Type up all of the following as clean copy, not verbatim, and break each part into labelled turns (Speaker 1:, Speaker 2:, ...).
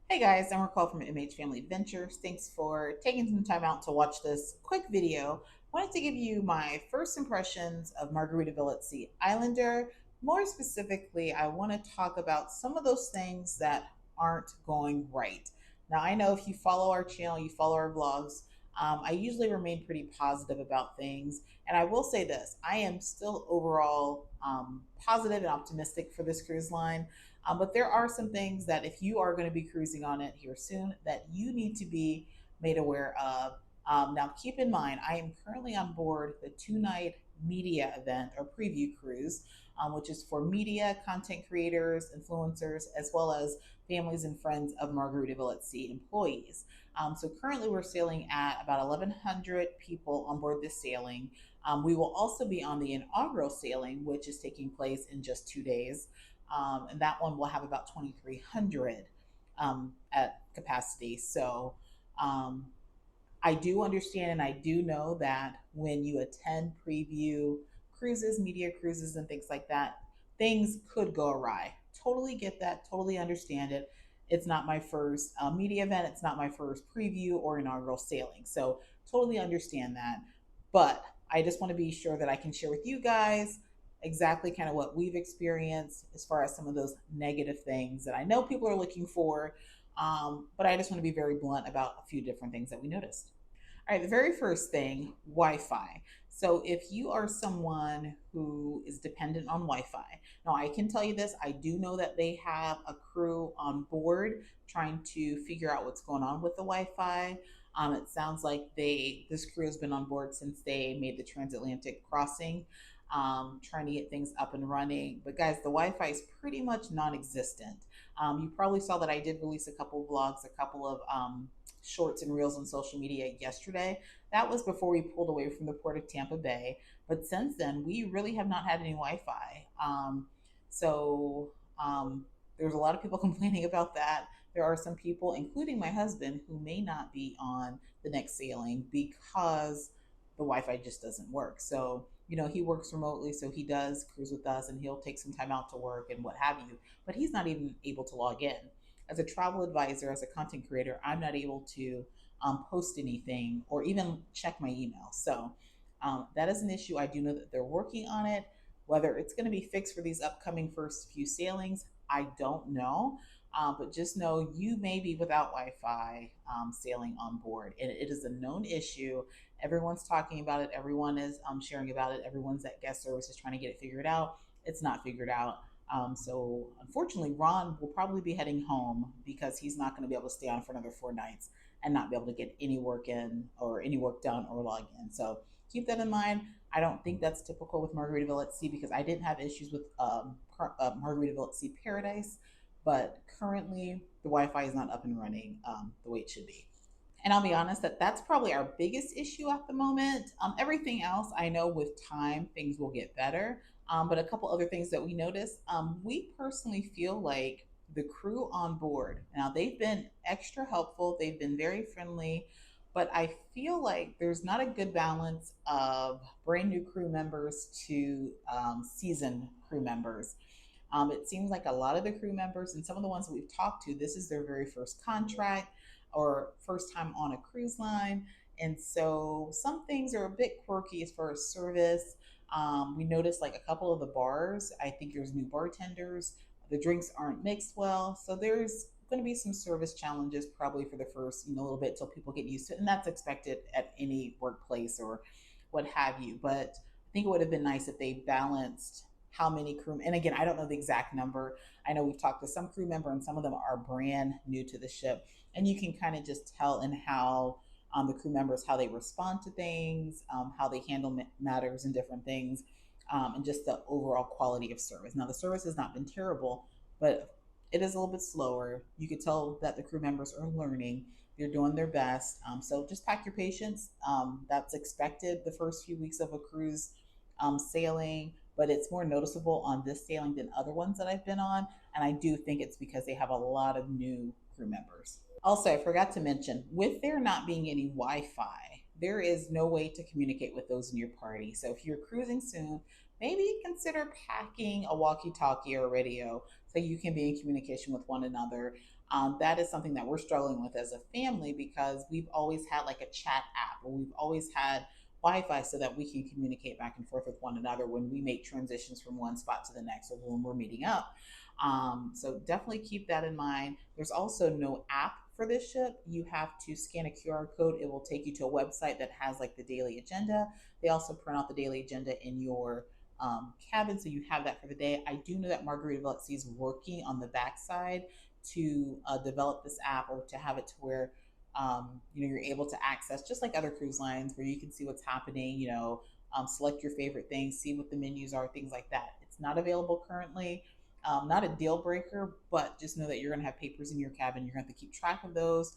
Speaker 1: Hey guys, I'm Raquel from MH Family Adventures. Thanks for taking some time out to watch this quick video. Wanted to give you my first impressions of Margaritaville at Sea Islander. More specifically, I want to talk about some of those things that aren't going right. Now, I know if you follow our channel, you follow our vlogs, I usually remain pretty positive about things. And I will say this, I am still overall positive and optimistic for this cruise line. But there are some things that if you are going to be cruising on it here soon, that you need to be made aware of. Now, keep in mind, I am currently on board the 2 night media event or preview cruise, which is for media, content creators, influencers, as well as families and friends of Margaritaville at Sea employees. So currently, we're sailing at about 1,100 people on board this sailing. We will also be on the inaugural sailing, which is taking place in just 2 days. And that one will have about 2,300 at capacity. So um, I do understand and I do know that when you attend preview cruises, media cruises, and things like that, things could go awry. Totally get that, totally understand it. It's not my first media event, it's not my first preview or inaugural sailing. So, totally understand that. But I just want to be sure that I can share with you guys exactly kind of what we've experienced as far as some of those negative things that I know people are looking for. But I just want to be very blunt about a few different things that we noticed. All right, the very first thing, Wi Fi. So, if you are someone who is dependent on Wi Fi, now I can tell you this, I do know that they have a crew on board trying to figure out what's going on with the Wi Fi. It sounds like this crew has been on board since they made the transatlantic crossing, trying to get things up and running. But guys, the Wi-Fi is pretty much non-existent. You probably saw that I did release a couple of vlogs, a couple of shorts and reels on social media yesterday. That was before we pulled away from the port of Tampa Bay. But since then, we really have not had any Wi-Fi. So there's a lot of people complaining about that. There are some people, including my husband, who may not be on the next sailing because the Wi-Fi just doesn't work. So, he works remotely, so he does cruise with us and he'll take some time out to work and what have you, but he's not even able to log in. As a travel advisor, as a content creator, I'm not able to post anything or even check my email. So that is an issue. I do know that they're working on it. Whether it's going to be fixed for these upcoming first few sailings, I don't know. But just know you may be without Wi Fi sailing on board. And it is a known issue. Everyone's talking about it. Everyone is sharing about it. Everyone's at guest service is trying to get it figured out. It's not figured out. So unfortunately, Ron will probably be heading home because he's not going to be able to stay on for another 4 nights and not be able to get any work in or any work done or log in. So keep that in mind. I don't think that's typical with Margaritaville at Sea because I didn't have issues with Margaritaville at Sea Paradise, but currently the Wi-Fi is not up and running the way it should be. And I'll be honest that that's probably our biggest issue at the moment. Everything else, I know with time things will get better. But a couple other things that we noticed, we personally feel like the crew on board. Now they've been extra helpful. They've been very friendly, but I feel like there's not a good balance of brand new crew members to seasoned crew members. It seems like a lot of the crew members and some of the ones that we've talked to, this is their very first contract or first time on a cruise line. And so some things are a bit quirky as far as service. We noticed like a couple of the bars, I think there's new bartenders. The drinks aren't mixed well. So there's going to be some service challenges probably for the first, little bit till people get used to it. And that's expected at any workplace or what have you. But I think it would have been nice if they balanced how many crew, and again, I don't know the exact number. I know we've talked to some crew member and some of them are brand new to the ship, and you can kind of just tell in how the crew members how they respond to things, how they handle matters and different things, and just the overall quality of service. Now the service has not been terrible, but it is a little bit slower. You could tell that the crew members are learning, they're doing their best. So just pack your patience. That's expected the first few weeks of a cruise sailing, but it's more noticeable on this sailing than other ones that I've been on. And I do think it's because they have a lot of new crew members. Also, I forgot to mention, with there not being any Wi Fi, there is no way to communicate with those in your party. So if you're cruising soon, maybe consider packing a walkie talkie or a radio that you can be in communication with one another. That is something that we're struggling with as a family because we've always had like a chat app, or we've always had Wi-Fi so that we can communicate back and forth with one another when we make transitions from one spot to the next or when we're meeting up. So definitely keep that in mind. There's also no app for this ship. You have to scan a QR code. It will take you to a website that has like the daily agenda. They also print out the daily agenda in your cabin, so you have that for the day. I do know that Margaritaville at Sea is working on the backside to develop this app, or to have it to where you're able to access, just like other cruise lines, where you can see what's happening. Select your favorite things, see what the menus are, things like that. It's not available currently. Not a deal breaker, but just know that you're going to have papers in your cabin. You're going to have to keep track of those,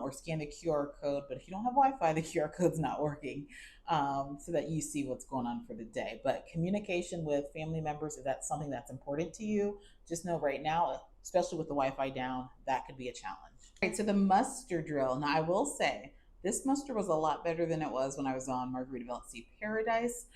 Speaker 1: or scan the QR code. But if you don't have Wi-Fi, the QR code's not working, so that you see what's going on for the day. But communication with family members, if that's something that's important to you, just know right now, especially with the Wi-Fi down, that could be a challenge. All right, so the muster drill. Now, I will say this muster was a lot better than it was when I was on Margaritaville at Sea Paradise.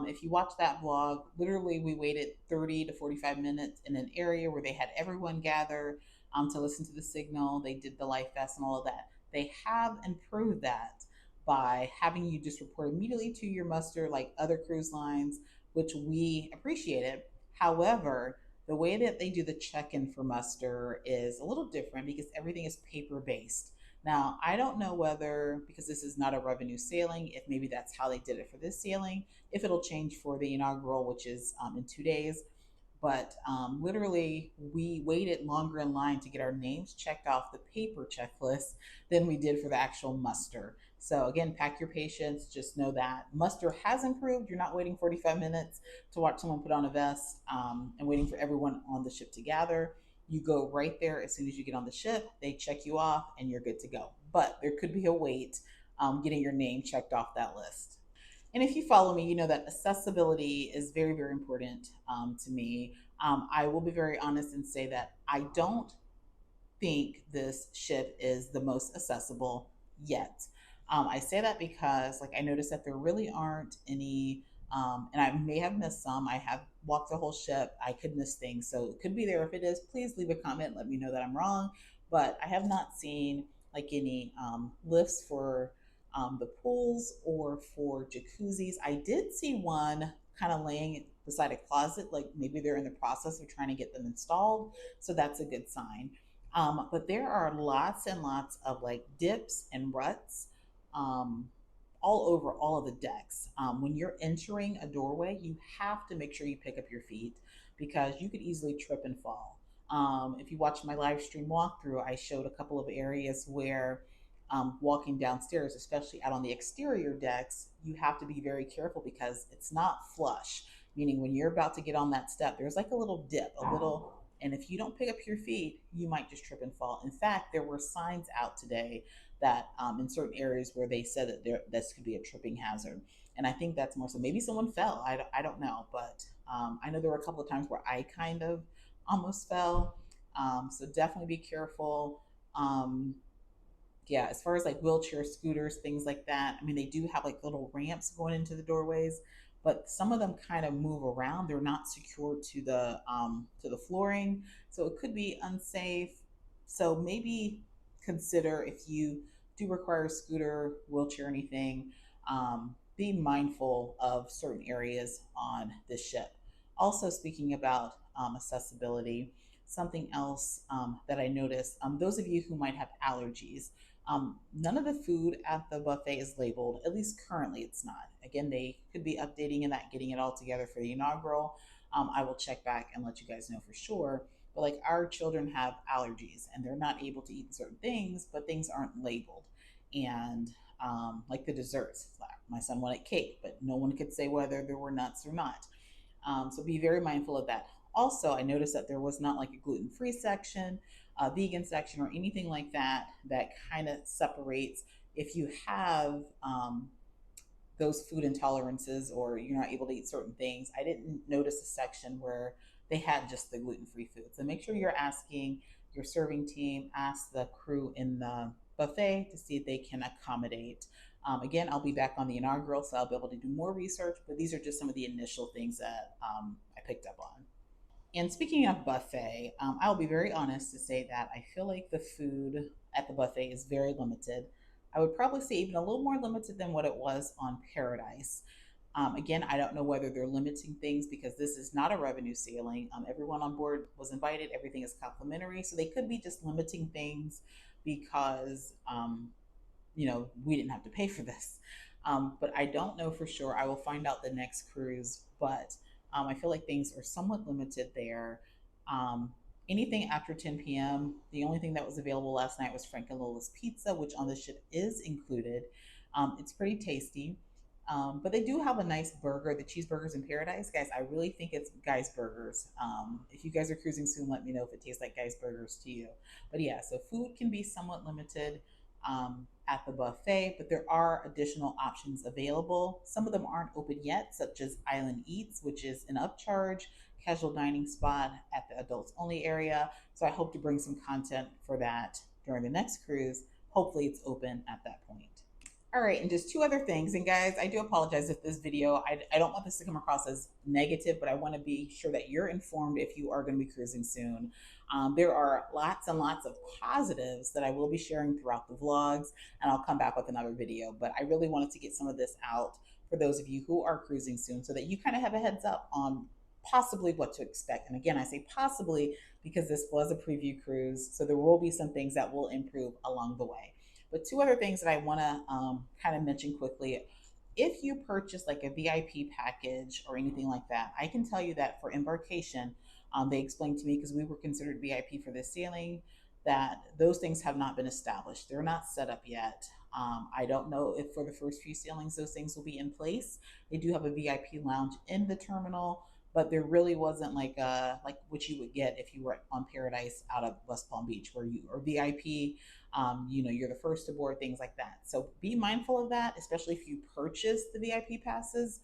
Speaker 1: If you watch that vlog, literally we waited 30 to 45 minutes in an area where they had everyone gather to listen to the signal. They did the life vest and all of that. They have improved that by having you just report immediately to your muster like other cruise lines, which we appreciated. However, the way that they do the check-in for muster is a little different because everything is paper-based. Now, I don't know whether, because this is not a revenue sailing, if maybe that's how they did it for this sailing, if it'll change for the inaugural, which is in 2 days. But literally, we waited longer in line to get our names checked off the paper checklist than we did for the actual muster. So again, pack your patience. Just know that muster has improved. You're not waiting 45 minutes to watch someone put on a vest and waiting for everyone on the ship to gather. You go right there as soon as you get on the ship. They check you off and you're good to go. But there could be a wait getting your name checked off that list. And if you follow me, you know that accessibility is very, very important to me. I will be very honest and say that I don't think this ship is the most accessible yet. I say that because, like, I noticed that there really aren't any, and I may have missed some. I have walked the whole ship. I could miss things, so it could be there. If it is, please leave a comment. Let me know that I'm wrong. But I have not seen like any lifts for the pools or for jacuzzis. I did see one kind of laying beside a closet, like maybe they're in the process of trying to get them installed. So that's a good sign. But there are lots and lots of like dips and ruts um, all over all of the decks. When you're entering a doorway, you have to make sure you pick up your feet because you could easily trip and fall. If you watch my live stream walkthrough, I showed a couple of areas where walking downstairs, especially out on the exterior decks, you have to be very careful because it's not flush. Meaning, when you're about to get on that step, there's like a little dip, a little, and if you don't pick up your feet, you might just trip and fall. In fact, there were signs out today that in certain areas where they said that this could be a tripping hazard. And I think that's more so. Maybe someone fell. I don't know. But I know there were a couple of times where I kind of almost fell. So definitely be careful. Yeah, as far as like wheelchair scooters, things like that, I mean, they do have like little ramps going into the doorways, but some of them kind of move around. They're not secured to the flooring, so it could be unsafe. So maybe consider, if you do require a scooter, wheelchair, anything, be mindful of certain areas on this ship. Also, speaking about accessibility, something else that I noticed, those of you who might have allergies, none of the food at the buffet is labeled. At least currently, it's not. Again, they could be updating and that, getting it all together for the inaugural. I will check back and let you guys know for sure. But like, our children have allergies and they're not able to eat certain things, but things aren't labeled. And like the desserts, my son wanted cake, but no one could say whether there were nuts or not. So be very mindful of that. Also, I noticed that there was not like a gluten-free section, a vegan section, or anything like that that kind of separates if you have those food intolerances or you're not able to eat certain things. I didn't notice a section where they had just the gluten-free food. So make sure you're asking your serving team, ask the crew in the buffet to see if they can accommodate. Again, I'll be back on the inaugural, so I'll be able to do more research, but these are just some of the initial things that I picked up on. And speaking of buffet, I'll be very honest to say that I feel like the food at the buffet is very limited. I would probably say even a little more limited than what it was on Paradise. Again, I don't know whether they're limiting things because this is not a revenue ceiling. Everyone on board was invited, everything is complimentary. So they could be just limiting things because we didn't have to pay for this. But I don't know for sure. I will find out the next cruise, but I feel like things are somewhat limited there. Um, Anything after 10 p.m., the only thing that was available last night was Frank and Lola's Pizza, which on the ship is included. It's pretty tasty. But they do have a nice burger, the cheeseburgers in Paradise. Guys, I really think it's Guy's Burgers. If you guys are cruising soon, let me know if it tastes like Guy's Burgers to you. But yeah, so food can be somewhat limited at the buffet, but there are additional options available. Some of them aren't open yet, such as Island Eats, which is an upcharge casual dining spot at the adults only area. So I hope to bring some content for that during the next cruise. Hopefully, it's open at that point. All right, and just two other things. And guys, I do apologize if this video, I don't want this to come across as negative, but I want to be sure that you're informed if you are going to be cruising soon. There are lots and lots of positives that I will be sharing throughout the vlogs, and I'll come back with another video. But I really wanted to get some of this out for those of you who are cruising soon so that you kind of have a heads up on possibly what to expect. And again, I say possibly because this was a preview cruise, so there will be some things that will improve along the way. But two other things that I want to kind of mention quickly. If you purchase like a VIP package or anything like that, I can tell you that for embarkation, they explained to me because we were considered VIP for this sailing that those things have not been established. They're not set up yet. I don't know if for the first few sailings those things will be in place. They do have a VIP lounge in the terminal, but there really wasn't like what you would get if you were on Paradise out of West Palm Beach, where you are VIP. You're the first aboard, things like that. So be mindful of that, especially if you purchase the VIP passes.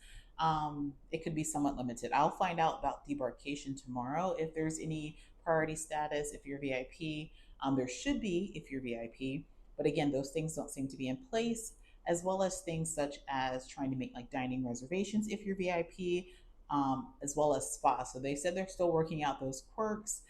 Speaker 1: It could be somewhat limited. I'll find out about debarkation tomorrow if there's any priority status if you're VIP. There should be if you're VIP, but again, those things don't seem to be in place, as well as things such as trying to make like dining reservations if you're VIP, as well as spa. So they said they're still working out those quirks.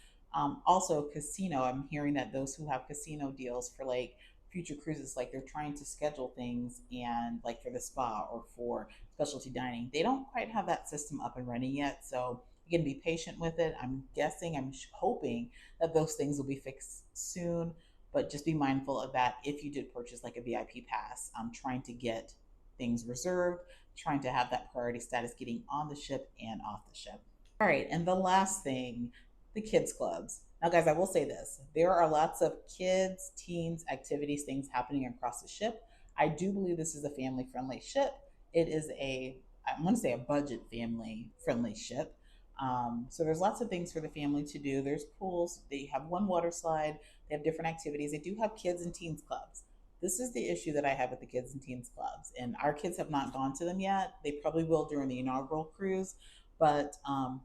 Speaker 1: Also, casino. I'm hearing that those who have casino deals for like future cruises, like they're trying to schedule things and like for the spa or for specialty dining, they don't quite have that system up and running yet. So again, be patient with it. I'm guessing, hoping that those things will be fixed soon. But just be mindful of that if you did purchase like a VIP pass. I'm trying to get things reserved, trying to have that priority status getting on the ship and off the ship. All right, and the last thing, the kids clubs. Now, guys, I will say this. There are lots of kids, teens, activities, things happening across the ship. I do believe this is a family-friendly ship. It is I want to say a budget family-friendly ship. So there's lots of things for the family to do. There's pools. They have one water slide. They have different activities. They do have kids and teens clubs. This is the issue that I have with the kids and teens clubs. And our kids have not gone to them yet. They probably will during the inaugural cruise. But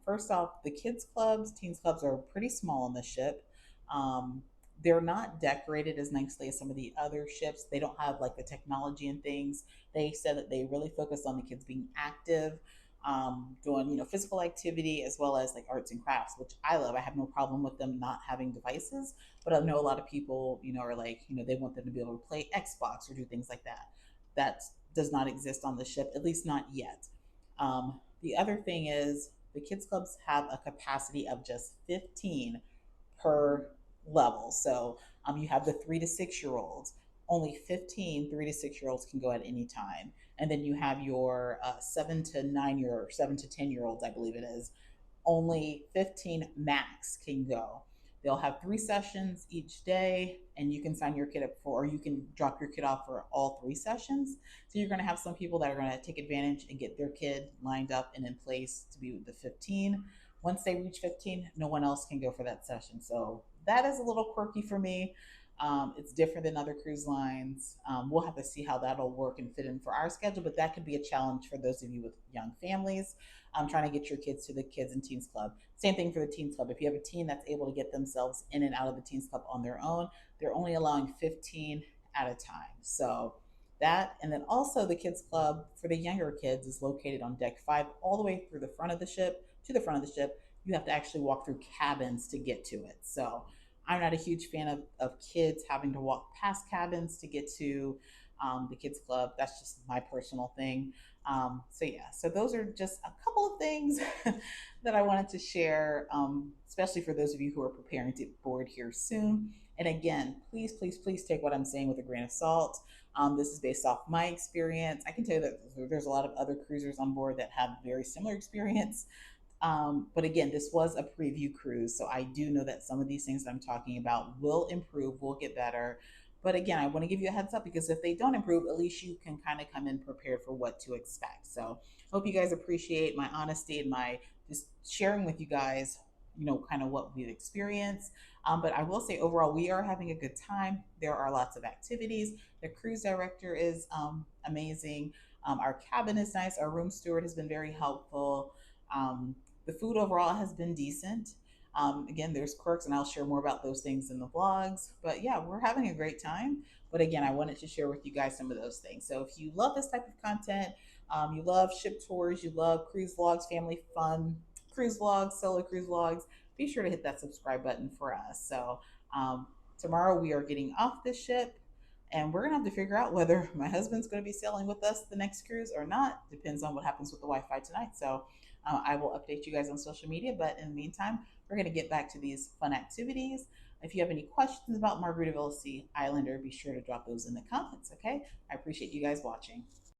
Speaker 1: first off, the kids clubs, teens clubs are pretty small on the ship. Um, they're not decorated as nicely as some of the other ships. They don't have like the technology and things. They said that they really focus on the kids being active, doing physical activity as well as like arts and crafts, which I love. I have no problem with them not having devices, but I know a lot of people are like they want them to be able to play Xbox or do things like that. That does not exist on the ship, at least not yet. The other thing is the kids clubs have a capacity of just 15 per level. So you have the 3 to 6 year olds. Only 15 3 to 6 year olds can go at any time. And then you have your 7 to 9 year or 7 to 10 year olds, I believe it is. Only 15 max can go. They'll have 3 sessions each day, and you can sign your kid up for, or you can drop your kid off for all 3 sessions. So you're going to have some people that are going to take advantage and get their kid lined up and in place to be with the 15. Once they reach 15, no one else can go for that session. So that is a little quirky for me. It's different than other cruise lines. We'll have to see how that'll work and fit in for our schedule, but that could be a challenge for those of you with young families trying to get your kids to the kids and teens club. Same thing for the teens club. If you have a teen that's able to get themselves in and out of the teens club on their own, they're only allowing 15 at a time. So that, and then also the kids club for the younger kids is located on deck 5 all the way through the front of the ship to the front of the ship. you have to actually walk through cabins to get to it. So I'm not a huge fan of kids having to walk past cabins to get to the kids club. That's just my personal thing. So yeah, so those are just a couple of things that I wanted to share, especially for those of you who are preparing to board here soon. And again, please, please, please take what I'm saying with a grain of salt. This is based off my experience. I can tell you that there's a lot of other cruisers on board that have very similar experience. But again, this was a preview cruise, so I do know that some of these things that I'm talking about will improve, will get better. But again, I want to give you a heads up because if they don't improve, at least you can kind of come in prepared for what to expect. So hope you guys appreciate my honesty and my just sharing with you guys, kind of what we've experienced. But I will say overall, we are having a good time. There are lots of activities. The cruise director is amazing. Our cabin is nice. Our room steward has been very helpful. Um, the food overall has been decent. Again, there's quirks, and I'll share more about those things in the vlogs. But yeah, we're having a great time. But again, I wanted to share with you guys some of those things. So if you love this type of content, you love ship tours, you love cruise vlogs, family fun, cruise vlogs, solo cruise vlogs, be sure to hit that subscribe button for us. So tomorrow we are getting off this ship. And we're gonna have to figure out whether my husband's gonna be sailing with us the next cruise or not. Depends on what happens with the Wi-Fi tonight. So I will update you guys on social media. But in the meantime, we're gonna get back to these fun activities. If you have any questions about Margaritaville Sea Islander, be sure to drop those in the comments. Okay? I appreciate you guys watching.